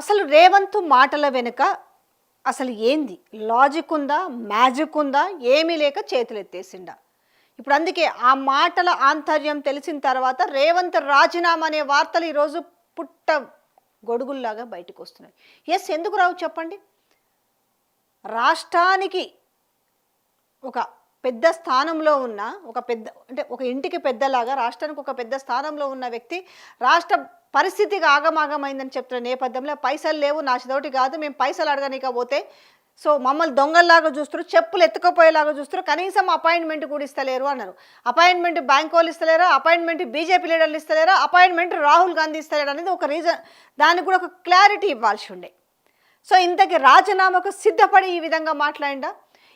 అసలు రేవంత్ మాటల వెనుక అసలు ఏంది లాజిక్ ఉందా, మ్యాజిక్ ఉందా, ఏమీ లేక చేతులు ఎత్తేసిండా? ఇప్పుడు అందుకే ఆ మాటల ఆంతర్యం తెలిసిన తర్వాత రేవంత్ రాజీనామా అనే వార్తలు ఈరోజు పుట్ట గొడుగుల్లాగా బయటకు వస్తున్నాయి. ఎందుకు రావు చెప్పండి? రాష్ట్రానికి ఒక పెద్ద స్థానంలో ఉన్న ఒక ఇంటికి పెద్దలాగా రాష్ట్రానికి ఒక పెద్ద స్థానంలో ఉన్న వ్యక్తి రాష్ట్ర పరిస్థితికి ఆగమాగమైందని చెప్తున్న నేపథ్యంలో పైసలు లేవు, నా చదవటి కాదు, మేము పైసలు అడగనికపోతే సో మమ్మల్ని దొంగల్లాగా చూస్తారు, చెప్పులు ఎత్తుకపోయేలాగా చూస్తారు, కనీసం అపాయింట్మెంట్ కూడా ఇస్తలేరు అన్నారు. అపాయింట్మెంట్ బ్యాంక్ వాళ్ళు ఇస్తలేరా, అపాయింట్మెంట్ బీజేపీ లీడర్లు ఇస్తలేరా, అపాయింట్మెంట్ రాహుల్ గాంధీ ఇస్తలేరు అనేది ఒక రీజన్, దానికి కూడా ఒక క్లారిటీ ఇవ్వాల్సి ఉండే. సో ఇంతకీ రాజీనామాకు సిద్ధపడి ఈ విధంగా మాట్లాడిందా?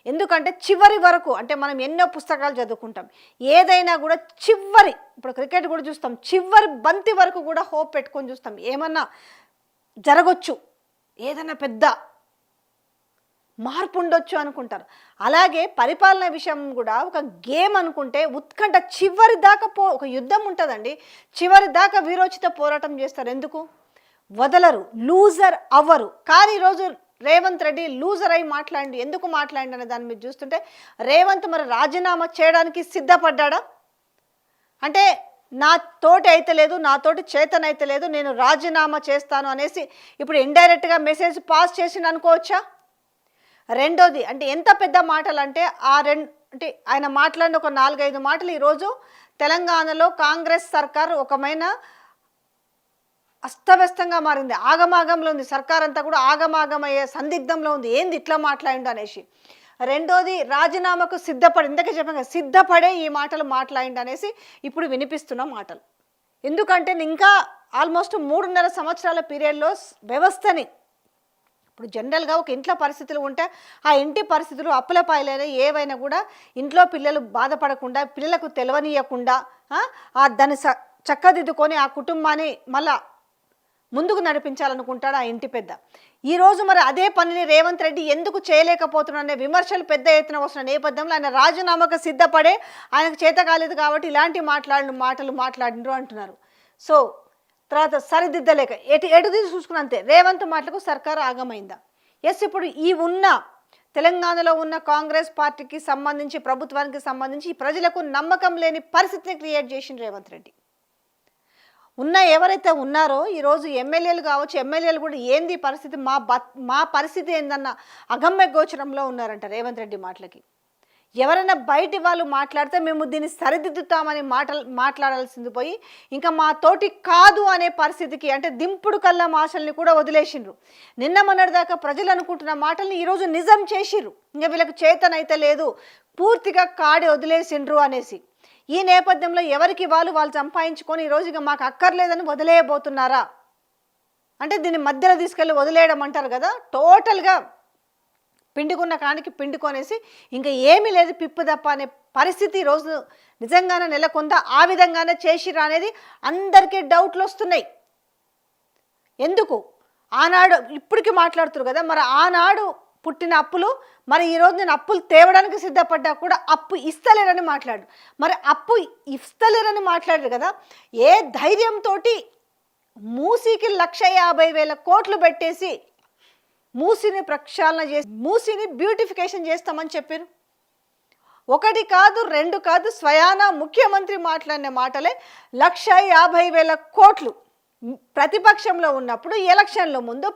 ఎందుకంటే చివరి వరకు, అంటే మనం ఎన్నో పుస్తకాలు చదువుకుంటాం, ఏదైనా కూడా ఇప్పుడు క్రికెట్ కూడా చూస్తాం, చివరి బంతి వరకు కూడా హోప్ పెట్టుకొని చూస్తాం, ఏమన్నా జరగచ్చు, ఏదైనా పెద్ద మార్పు ఉండొచ్చు అనుకుంటారు. అలాగే పరిపాలన విషయం కూడా ఒక గేమ్ అనుకుంటే ఉత్కంఠ చివరి దాకా ఒక యుద్ధం ఉంటుందండి, చివరి దాకా వీరోచిత పోరాటం చేస్తారు. ఎందుకు వదలరు, లూజర్ అవ్వరు. కానీ ఈరోజు రేవంత్ రెడ్డి లూజర్ అయి మాట్లాడి, ఎందుకు మాట్లాడి అనే దాన్ని మీరు చూస్తుంటే రేవంత్ మరి రాజీనామా చేయడానికి సిద్ధపడ్డా? అంటే నా తోటి అయితే లేదు, నాతోటి చేతన అయితే లేదు, నేను రాజీనామా చేస్తాను అనేసి ఇప్పుడు ఇండైరెక్ట్గా మెసేజ్ పాస్ చేసిండు అనుకోవచ్చా? రెండోది, అంటే ఎంత పెద్ద మాటలు అంటే అంటే ఆయన మాట్లాడిన ఒక 4-5 మాటలు ఈరోజు తెలంగాణలో కాంగ్రెస్ సర్కార్ ఒకమైన అస్తవ్యస్తంగా మారింది, ఆగమాగంలో ఉంది, సర్కార్ అంతా కూడా ఆగమాగమయ్యే సందిగ్ధంలో ఉంది. ఏంది ఇట్లా మాట్లాడిండు అనేసి. రెండోది, రాజీనామాకు సిద్ధపడి, ఇందాక చెప్పాను కదా, సిద్ధపడే ఈ మాటలు మాట్లాడిండు అనేసి ఇప్పుడు వినిపిస్తున్న మాటలు. ఎందుకంటే ఇంకా ఆల్మోస్ట్ 3.5 సంవత్సరాల పీరియడ్లో వ్యవస్థని, ఇప్పుడు జనరల్గా ఒక ఇంట్లో పరిస్థితులు ఉంటే ఆ ఇంటి పరిస్థితులు అప్పులపాయలైనా ఏవైనా కూడా ఇంట్లో పిల్లలు బాధపడకుండా, పిల్లలకు తెలవనీయకుండా దాన్ని చక్కదిద్దుకొని ఆ కుటుంబాన్ని మళ్ళా ముందుకు నడిపించాలనుకుంటాడు ఆ ఇంటి పెద్ద. ఈరోజు మరి అదే పనిని రేవంత్ రెడ్డి ఎందుకు చేయలేకపోతున్నాడనే విమర్శలు పెద్ద ఎత్తున వస్తున్న నేపథ్యంలో ఆయన రాజీనామాకు సిద్ధపడే, ఆయనకు చేత కాలేదు కాబట్టి ఇలాంటి మాటలు మాట్లాడినరు అంటున్నారు. సో తర్వాత సరిదిద్దలేక ఎటు తీసి చూసుకున్నంతే రేవంత్ మాటలకు సర్కారు ఆగమైందా? ఇప్పుడు ఈ ఉన్న తెలంగాణలో ఉన్న కాంగ్రెస్ పార్టీకి సంబంధించి, ప్రభుత్వానికి సంబంధించి ప్రజలకు నమ్మకం లేని పరిస్థితిని క్రియేట్ చేసింది రేవంత్ రెడ్డి. ఎవరైతే ఉన్నారో ఈరోజు ఎమ్మెల్యేలు కావచ్చు, ఎమ్మెల్యేలు కూడా ఏంది పరిస్థితి, మా పరిస్థితి ఏందన్న అగమ్య గోచరంలో ఉన్నారంట రేవంత్ రెడ్డి మాటలకి. ఎవరైనా బయటి వాళ్ళు మాట్లాడితే మేము దీన్ని సరిదిద్దుతామని మాట్లాడాల్సింది పోయి ఇంకా మా తోటి కాదు అనే పరిస్థితికి, అంటే దింపుడు కళ్ళ ఆశల్ని కూడా వదిలేసిండ్రు. నిన్న మొన్నటిదాకా ప్రజలు అనుకుంటున్న మాటల్ని ఈరోజు నిజం చేసిర్రు. ఇంకా వీళ్ళకి చేతనైతే లేదు, పూర్తిగా కాడి వదిలేసిండ్రు అనేసి. ఈ నేపథ్యంలో ఎవరికి వాళ్ళు సంపాదించుకొని ఈరోజు ఇక మాకు అక్కర్లేదని వదిలేయబోతున్నారా? అంటే దీన్ని మధ్యలో తీసుకెళ్ళి వదిలేయడం అంటారు కదా, టోటల్గా పిండుకున్న కానికి పిండుకొనేసి ఇంకా ఏమీ లేదు, పిప్పు తప్ప అనే పరిస్థితి ఈరోజు నిజంగానే నెలకొందా? ఆ విధంగానే చేసిరా అనేది అందరికీ డౌట్లు వస్తున్నాయి. ఎందుకు ఆనాడు ఇప్పటికీ మాట్లాడుతున్నారు కదా, మరి ఆనాడు పుట్టిన అప్పులు, మరి ఈరోజు నేను అప్పులు తేవడానికి సిద్ధపడ్డా కూడా అప్పు ఇస్తలేరని మాట్లాడు. మరి అప్పు ఇస్తలేరని మాట్లాడారు కదా, ఏ ధైర్యంతో మూసీకి 1,50,000 కోట్లు పెట్టేసి మూసీని ప్రక్షాళన చేసి మూసీని బ్యూటిఫికేషన్ చేస్తామని చెప్పారు? ఒకటి కాదు, రెండు కాదు, స్వయానా ముఖ్యమంత్రి మాట్లాడిన మాటలే 1,50,000 కోట్లు ప్రతిపక్షంలో ఉన్నప్పుడు ఎలక్షన్ల ముందు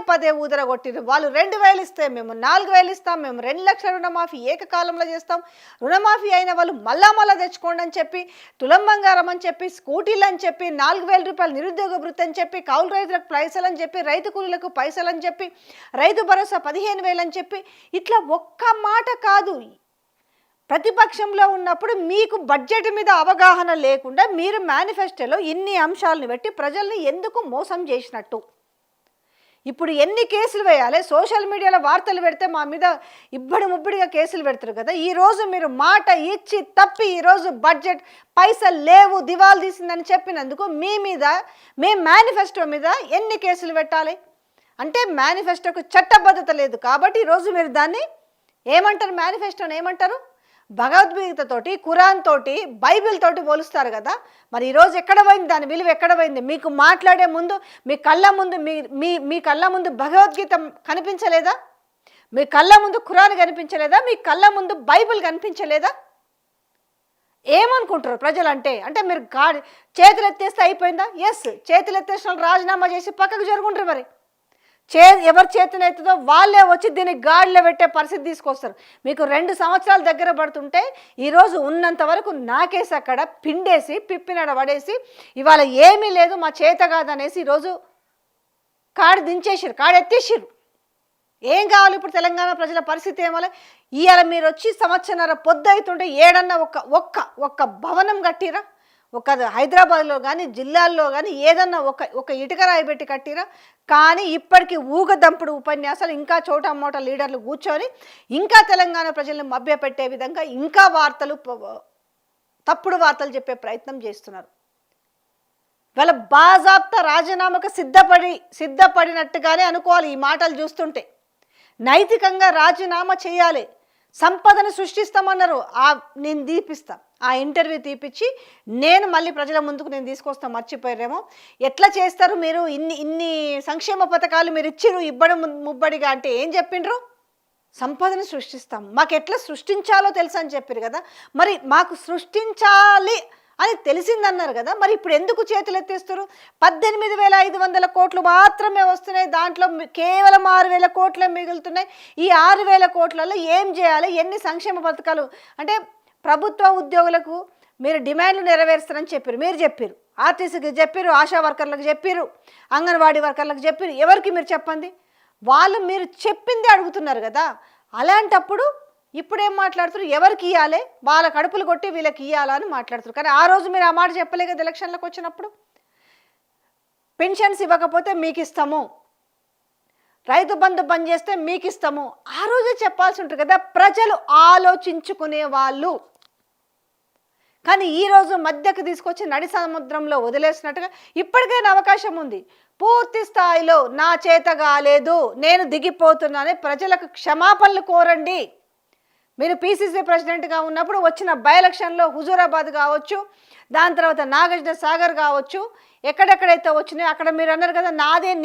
పదే ఊదరగొట్టిరు. వాళ్ళు 2,000 ఇస్తే మేము 4,000 ఇస్తాం, మేము 2 లక్షల రుణమాఫీ ఏకకాలంలో చేస్తాం, రుణమాఫీ అయిన వాళ్ళు మళ్ళా తెచ్చుకోండి అని చెప్పి, తులం బంగారం అని చెప్పి, స్కూటీలు అని చెప్పి, 4,000 రూపాయలు నిరుద్యోగ వృత్తి అని చెప్పి, కౌలు రైతులకు పైసలు అని చెప్పి, రైతు కూలీలకు పైసలు అని చెప్పి, రైతు భరోసా 15,000 అని చెప్పి, ఇట్లా ఒక్క మాట కాదు. ప్రతిపక్షంలో ఉన్నప్పుడు మీకు బడ్జెట్ మీద అవగాహన లేకుండా మీరు మేనిఫెస్టోలో ఇన్ని అంశాలను పెట్టి ప్రజల్ని ఎందుకు మోసం చేసినట్టు? ఇప్పుడు ఎన్ని కేసులు వేయాలి? సోషల్ మీడియాలో వార్తలు పెడితే మా మీద ముబ్బడిగా కేసులు పెడతారు కదా. ఈరోజు మీరు మాట ఇచ్చి తప్పి ఈరోజు బడ్జెట్ పైసలు లేవు, దివాలు తీసిందని చెప్పినందుకు మీ మేనిఫెస్టో మీద ఎన్ని కేసులు పెట్టాలి? అంటే మేనిఫెస్టోకు చట్టబద్ధత లేదు కాబట్టి ఈరోజు మీరు దాన్ని ఏమంటారు? మేనిఫెస్టోని ఏమంటారు? భగవద్గీతతోటి, ఖురాన్ తోటి, బైబిల్ తోటి పోలుస్తారు కదా. మరి ఈరోజు ఎక్కడ పోయింది దాని విలువ? ఎక్కడ పోయింది? మీకు మాట్లాడే ముందు మీ కళ్ళ ముందు మీ కళ్ళ ముందు భగవద్గీత కనిపించలేదా? మీ కళ్ళ ముందు ఖురాన్ కనిపించలేదా? మీ కళ్ళ ముందు బైబిల్ కనిపించలేదా? ఏమనుకుంటారు ప్రజలు అంటే? అంటే మీరు చేతులు ఎత్తేస్తే అయిపోయిందా? ఎస్, చేతులు ఎత్తేసిన రాజీనామా చేసి పక్కకు జరుగుంటారు. మరి ఎవరి చేతిని ఎత్తుదో వాళ్ళే వచ్చి దీన్ని గాడిలో పెట్టే పరిస్థితి తీసుకొస్తారు. మీకు 2 సంవత్సరాలు దగ్గర పడుతుంటే ఈరోజు ఉన్నంత వరకు నాకేసి అక్కడ పిండేసి పిప్పినడ పడేసి ఇవాళ ఏమీ లేదు మా చేత కాదనేసి ఈరోజు కాడు దించేసిరు, కాడు ఎత్తేసిరు. ఏం కావాలి ఇప్పుడు తెలంగాణ ప్రజల పరిస్థితి? ఏమలే ఇవాళ మీరు వచ్చి సంవత్సరాల పొద్దు అవుతుంటే ఏడన్నా ఒక్క భవనం కట్టిరా? ఒక హైదరాబాద్లో కానీ జిల్లాల్లో కానీ ఏదన్నా ఒక ఇటుక రాయి పెట్టి కట్టిరా? కానీ ఇప్పటికీ ఊగదంపుడు ఉపన్యాసాలు, ఇంకా చోటా మోటా లీడర్లు కూర్చొని ఇంకా తెలంగాణ ప్రజలను మభ్యపెట్టే విధంగా ఇంకా తప్పుడు వార్తలు చెప్పే ప్రయత్నం చేస్తున్నారు. వాళ్ళ బాజాబ్తా రాజీనామాకు సిద్ధపడినట్టుగానే అనుకోవాలి ఈ మాటలు చూస్తుంటే. నైతికంగా రాజీనామా చేయాలి. సంపదను సృష్టిస్తామన్నారు, నేను తీపిస్తా, ఆ ఇంటర్వ్యూ తీపిచ్చి నేను మళ్ళీ ప్రజల ముందుకు నేను తీసుకొస్తాను. మర్చిపోయారేమో ఎట్లా చేస్తారు మీరు? ఇన్ని సంక్షేమ పథకాలు మీరు ఇచ్చిరు ఇవ్వడం ముబ్బడిగా అంటే ఏం చెప్పిండ్రు? సంపదను సృష్టిస్తాం, మాకు ఎట్లా సృష్టించాలో తెలుసు అని చెప్పారు కదా. మరి మాకు సృష్టించాలి అని తెలిసిందన్నారు కదా. మరి ఇప్పుడు ఎందుకు చేతులు ఎత్తేస్తారు? 18,500 కోట్లు మాత్రమే వస్తున్నాయి, దాంట్లో కేవలం 6,000 కోట్లే మిగులుతున్నాయి. ఈ 6,000 కోట్లలో ఏం చేయాలి? ఎన్ని సంక్షేమ పథకాలు? అంటే ప్రభుత్వ ఉద్యోగులకు మీరు డిమాండ్లు నెరవేరుస్తారని చెప్పారు, మీరు చెప్పారు, ఆర్టీసీకి చెప్పారు, ఆశా వర్కర్లకు చెప్పారు, అంగన్వాడీ వర్కర్లకు చెప్పారు. ఎవరికి మీరు చెప్పండి? వాళ్ళు మీరు చెప్పిందే అడుగుతున్నారు కదా. అలాంటప్పుడు ఇప్పుడేం మాట్లాడుతారు? ఎవరికి ఇవ్వాలి? వాళ్ళ కడుపులు కొట్టి వీళ్ళకి ఇవ్వాలని మాట్లాడుతారు. కానీ ఆ రోజు మీరు ఆ మాట చెప్పలే కదా ఎలక్షన్లకు వచ్చినప్పుడు. పెన్షన్స్ ఇవ్వకపోతే మీకు ఇస్తాము, రైతు బంధు బంద్ చేస్తే మీకు ఇస్తాము, ఆ రోజే చెప్పాల్సి ఉంటుంది కదా. ప్రజలు ఆలోచించుకునే వాళ్ళు. కానీ ఈరోజు మధ్యకు తీసుకొచ్చి నడి సముద్రంలో వదిలేసినట్టుగా ఇప్పటికైనా అవకాశం ఉంది. పూర్తి స్థాయిలో నా చేత కాలేదు, నేను దిగిపోతున్నానే, ప్రజలకు క్షమాపణలు కోరండి. మీరు పీసీసీ ప్రెసిడెంట్గా ఉన్నప్పుడు వచ్చిన బై ఎలక్షన్లో హుజూరాబాద్ కావచ్చు, దాని తర్వాత నాగార్జున సాగర్ కావచ్చు, ఎక్కడెక్కడైతే వచ్చినాయో అక్కడ మీరు అన్నారు కదా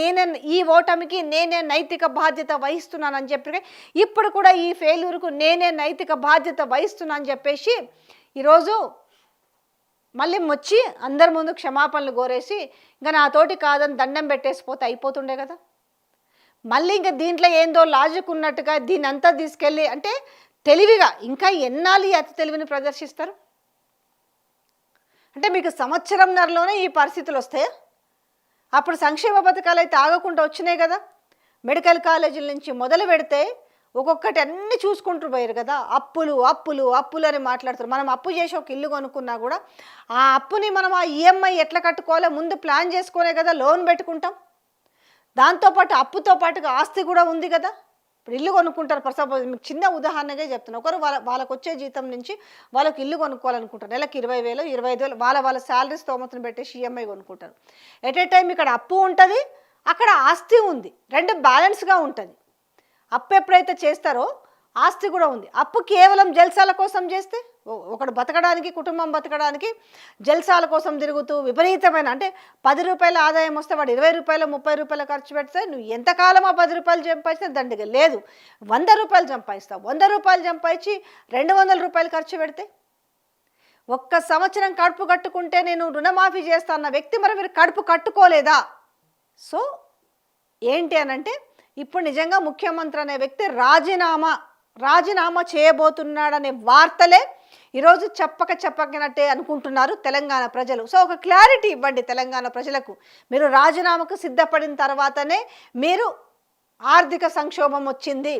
నేనే ఈ ఓటమికి నేనే నైతిక బాధ్యత వహిస్తున్నానని చెప్పి, ఇప్పుడు కూడా ఈ ఫెయిల్యూర్కు నేనే నైతిక బాధ్యత వహిస్తున్నా అని చెప్పేసి ఈరోజు మళ్ళీ వచ్చి అందరి ముందు క్షమాపణలు కోరేసి ఇంకా నాతోటి కాదని దండం పెట్టేసిపోతే అయిపోతుండే కదా. మళ్ళీ ఇంకా దీంట్లో ఏందో లాజిక్ ఉన్నట్టుగా దీన్ని అంతా తీసుకెళ్ళి అంటే తెలివిగా ఇంకా ఎన్నాళ్ళు ఈ అతి తెలివిని ప్రదర్శిస్తారు? అంటే మీకు సంవత్సరంన్నరలోనే ఈ పరిస్థితులు వస్తాయా? అప్పుడు సంక్షేమ పథకాలు అయితే ఆగకుండా వచ్చినాయి కదా. మెడికల్ కాలేజీల నుంచి మొదలు పెడితే ఒక్కొక్కటి అన్నీ చూసుకుంటూ పోయారు కదా. అప్పులు అప్పులు అప్పులు అని మాట్లాడుతారు. మనం అప్పు చేసి ఒక ఇల్లు కొనుక్కున్నా కూడా ఆ అప్పుని మనం ఆ ఈఎంఐ ఎట్లా కట్టుకోవాలో ముందు ప్లాన్ చేసుకునే కదా లోన్ పెట్టుకుంటాం. దాంతోపాటు అప్పుతో పాటుగా ఆస్తి కూడా ఉంది కదా. ఇప్పుడు ఇల్లు కొనుక్కుంటారు. సపోజ్ మీకు చిన్న ఉదాహరణగా చెప్తున్నాను. ఒకరు వాళ్ళకు వచ్చే జీతం నుంచి వాళ్ళకి ఇల్లు కొనుక్కోవాలనుకుంటారు. నెలకు 20,000 25,000 వాళ్ళ శాలరీ స్తోమతను పెట్టేసి ఈఎంఐ కొనుక్కుంటారు. ఎట్ ఏ టైం ఇక్కడ అప్పు ఉంటుంది, అక్కడ ఆస్తి ఉంది, రెండు బ్యాలెన్స్గా ఉంటుంది. అప్పు ఎప్పుడైతే చేస్తారో ఆస్తి కూడా ఉంది. అప్పు కేవలం జల్సాల కోసం చేస్తే ఒకడు బతకడానికి, కుటుంబం బతకడానికి జల్సాల కోసం తిరుగుతూ విపరీతమైన అంటే 10 రూపాయల ఆదాయం వస్తే వాడు 20 రూపాయలు 30 రూపాయలు ఖర్చు పెడితే నువ్వు ఎంతకాలం ఆ 10 రూపాయలు సంపాదిస్తే దండగా లేదు. 100 రూపాయలు సంపాదిస్తావు. 100 రూపాయలు సంపాదించి 200 రూపాయలు ఖర్చు పెడితే ఒక్క సంవత్సరం కడుపు కట్టుకుంటే నేను రుణమాఫీ చేస్తా అన్న వ్యక్తి మరి మీరు కడుపు కట్టుకోలేదా? సో ఏంటి అనంటే ఇప్పుడు నిజంగా ముఖ్యమంత్రి అనే వ్యక్తి రాజీనామా చేయబోతున్నాడనే వార్తలే ఈరోజు చెప్పకనట్టే అనుకుంటున్నారు తెలంగాణ ప్రజలు. సో ఒక క్లారిటీ ఇవ్వండి తెలంగాణ ప్రజలకు. మీరు రాజీనామాకు సిద్ధపడిన తర్వాతనే మీరు ఆర్థిక సంక్షోభం వచ్చింది,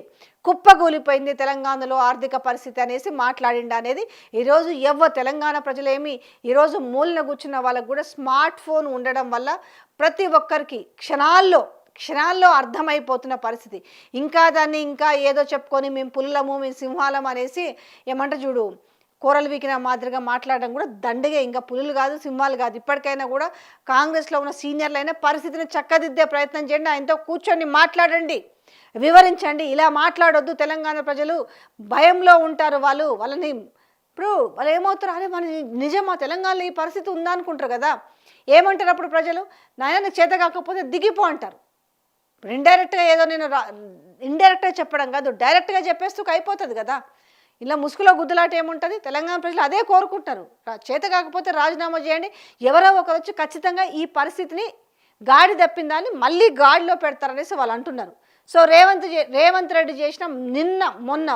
కుప్పగూలిపోయింది తెలంగాణలో ఆర్థిక పరిస్థితి అనేసి మాట్లాడిండి అనేది ఈరోజు తెలంగాణ ప్రజలేమి ఈరోజు మూలన కూర్చున్న వాళ్ళకు కూడా స్మార్ట్ ఫోన్ ఉండడం వల్ల ప్రతి ఒక్కరికి క్షణాల్లో అర్థమైపోతున్న పరిస్థితి. ఇంకా దాన్ని ఇంకా ఏదో చెప్పుకొని మేము పుల్లము మేము సింహాలం అనేసి ఏమంట చూడు కూరలు వీకిన మాదిరిగా మాట్లాడడం కూడా దండగే. ఇంకా పులులు కాదు, సింహాలు కాదు. ఇప్పటికైనా కూడా కాంగ్రెస్లో ఉన్న సీనియర్లైనా పరిస్థితిని చక్కదిద్దే ప్రయత్నం చేయండి. ఆయనతో కూర్చొని మాట్లాడండి, వివరించండి. ఇలా మాట్లాడొద్దు, తెలంగాణ ప్రజలు భయంలో ఉంటారు. వాళ్ళని ఇప్పుడు వాళ్ళు ఏమవుతారు, అరే మన నిజమా తెలంగాణలో ఈ పరిస్థితి ఉందా అనుకుంటారు కదా. ఏమంటారు అప్పుడు ప్రజలు, నాయన నీకు చేత కాకపోతే దిగిపో అంటారు. ఇప్పుడు ఇండైరెక్ట్గా ఏదో నేను ఇండైరెక్ట్గా చెప్పడం కాదు, డైరెక్ట్గా చెప్పేస్తూ అయిపోతుంది కదా. ఇలా ముసుగులో గుద్దులాట ఏముంటుంది. తెలంగాణ ప్రజలు అదే కోరుకుంటారు. చేత కాకపోతే రాజీనామా చేయండి, ఎవరో ఒకరు వచ్చి ఖచ్చితంగా ఈ పరిస్థితిని గాడి తప్పిందాన్ని మళ్ళీ గాడిలో పెడతారనేసి వాళ్ళు అంటున్నారు. సో రేవంత్ రెడ్డి చేసిన మొన్న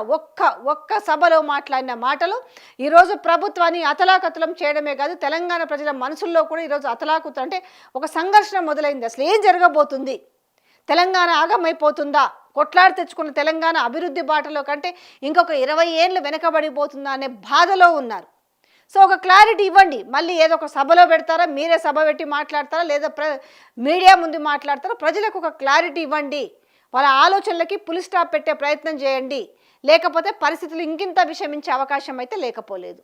ఒక్క సభలో మాట్లాడిన మాటలు ఈరోజు ప్రభుత్వాన్ని అతలాకుతలం చేయడమే కాదు, తెలంగాణ ప్రజల మనసుల్లో కూడా ఈరోజు అతలాకుతలం అంటే ఒక సంఘర్షణ మొదలైంది. అసలు ఏం జరగబోతుంది, తెలంగాణ ఆగమైపోతుందా, కొట్లాడి తెచ్చుకున్న తెలంగాణ అభివృద్ధి బాటలో కంటే ఇంకొక 20 ఏళ్ళు వెనకబడిపోతుందా అనే బాధలో ఉన్నారు. సో ఒక క్లారిటీ ఇవ్వండి. మళ్ళీ ఏదో ఒక సభలో పెడతారా, మీరే సభ పెట్టి మాట్లాడతారా, లేదా మీడియా ముందు మాట్లాడతారా, ప్రజలకు ఒక క్లారిటీ ఇవ్వండి. వాళ్ళ ఆలోచనలకి పులి స్టాప్ పెట్టే ప్రయత్నం చేయండి. లేకపోతే పరిస్థితులు ఇంకింత విషమించే అవకాశం అయితే లేకపోలేదు.